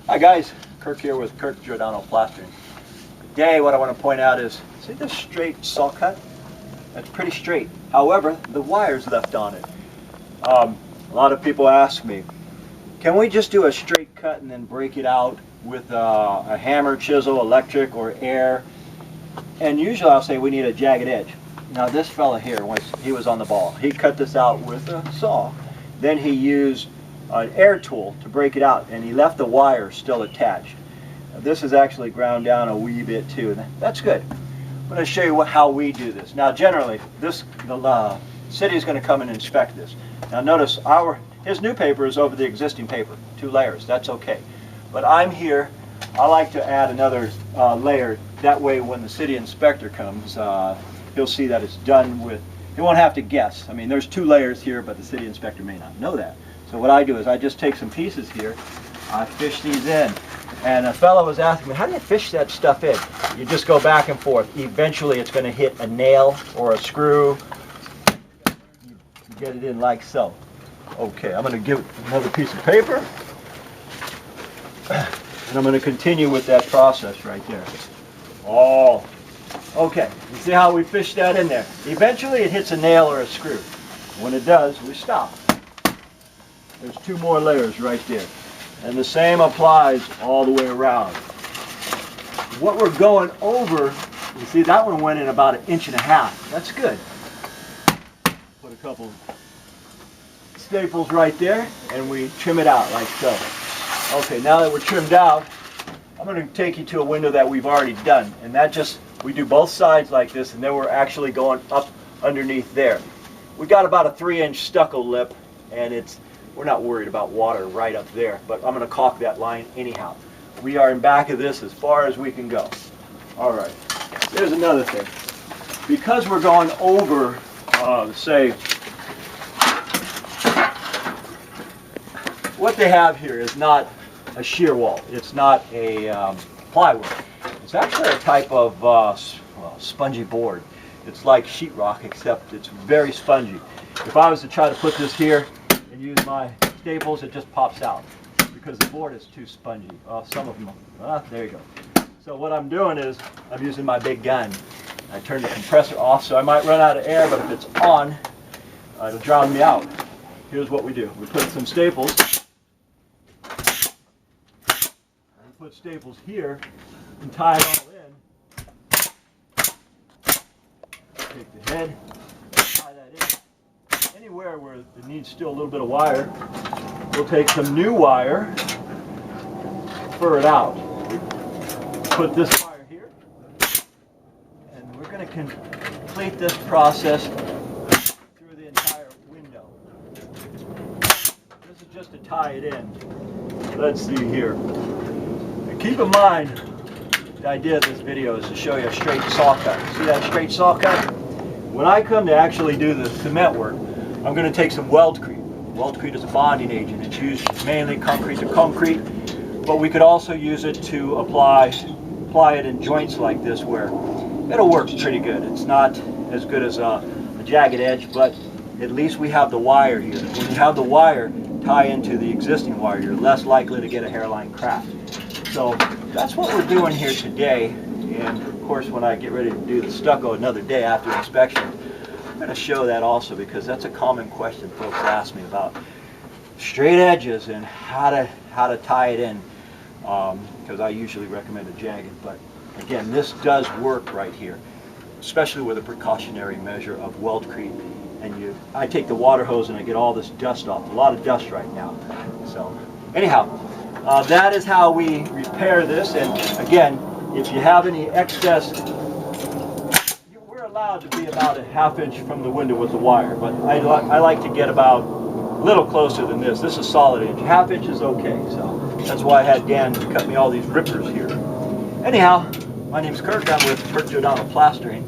Hi guys, Kirk here with Kirk Giordano Plastering. Today what I want to point out is, see this straight saw cut? That's pretty straight. However, the wire's left on it. A lot of people ask me, can we just do a straight cut and then break it out with a hammer, chisel, electric, or air? And usually I'll say we need a jagged edge. Now this fella here, he was on the ball. He cut this out with a saw. Then he used an air tool to break it out, and he left the wire still attached. Now, this is actually ground down a wee bit too, and that's good. I'm going to show you how we do this. Now generally, the city is going to come and inspect this. Now notice his new paper is over the existing paper, 2 layers, that's okay. But I'm here, I like to add another layer, that way when the city inspector comes, he'll see that it's done with, he won't have to guess. I mean, there's 2 layers here, but the city inspector may not know that. So what I do is I just take some pieces here, I fish these in, and a fellow was asking me, how do you fish that stuff in? You just go back and forth. Eventually it's going to hit a nail or a screw. You get it in like so. Okay, I'm going to give it another piece of paper, and I'm going to continue with that process right there. Oh, okay, you see how we fish that in there? Eventually it hits a nail or a screw. When it does, we stop. There's 2 more layers right there. And the same applies all the way around. What we're going over, you see that one went in about 1.5 inches. That's good. Put a couple staples right there and we trim it out like so. Okay, now that we're trimmed out, I'm going to take you to a window that we've already done. And that just, we do both sides like this, and then we're actually going up underneath there. We got about a 3-inch stucco lip, and we're not worried about water right up there, but I'm going to caulk that line anyhow. We are in back of this as far as we can go. All right, here's another thing. Because we're going over, say, what they have here is not a shear wall. It's not a plywood. It's actually a type of spongy board. It's like sheetrock, except it's very spongy. If I was to try to put this here and use my staples, it just pops out because the board is too spongy. Some of them, there you go. So what I'm doing is I'm using my big gun. I turn the compressor off, so I might run out of air, but if it's on, it'll drown me out. Here's what we do. We put some staples. We put staples here and tie it all in. Take the head, tie that in. Anywhere where it needs still a little bit of wire, we'll take some new wire, fur it out. Put this wire here, and we're going to complete this process through the entire window. This is just to tie it in. Let's see here. And keep in mind, the idea of this video is to show you a straight saw cut. See that straight saw cut? When I come to actually do the cement work, I'm going to take some weldcrete. Weldcrete is a bonding agent. It's used mainly concrete to concrete, but we could also use it to apply it in joints like this where it'll work pretty good. It's not as good as a jagged edge, but at least we have the wire here. When you have the wire tie into the existing wire, you're less likely to get a hairline crack. So that's what we're doing here today, and of course when I get ready to do the stucco another day after inspection, I'm going to show that also, because that's a common question folks ask me about straight edges and how to tie it in, because I usually recommend a jagged, but again this does work right here, especially with a precautionary measure of weldcrete. And I take the water hose and I get all this dust off, a lot of dust right now. So anyhow, that is how we repair this. And again, if you have any excess, we're allowed to be about a 1/2 inch from the window with the wire, but I like to get about a little closer than this. This is solid inch. 1/2 inch is okay, so that's why I had Dan cut me all these rippers here. Anyhow, my name's Kirk. I'm with Kirk Giordano Plastering,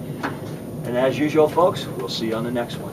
and as usual folks, we'll see you on the next one.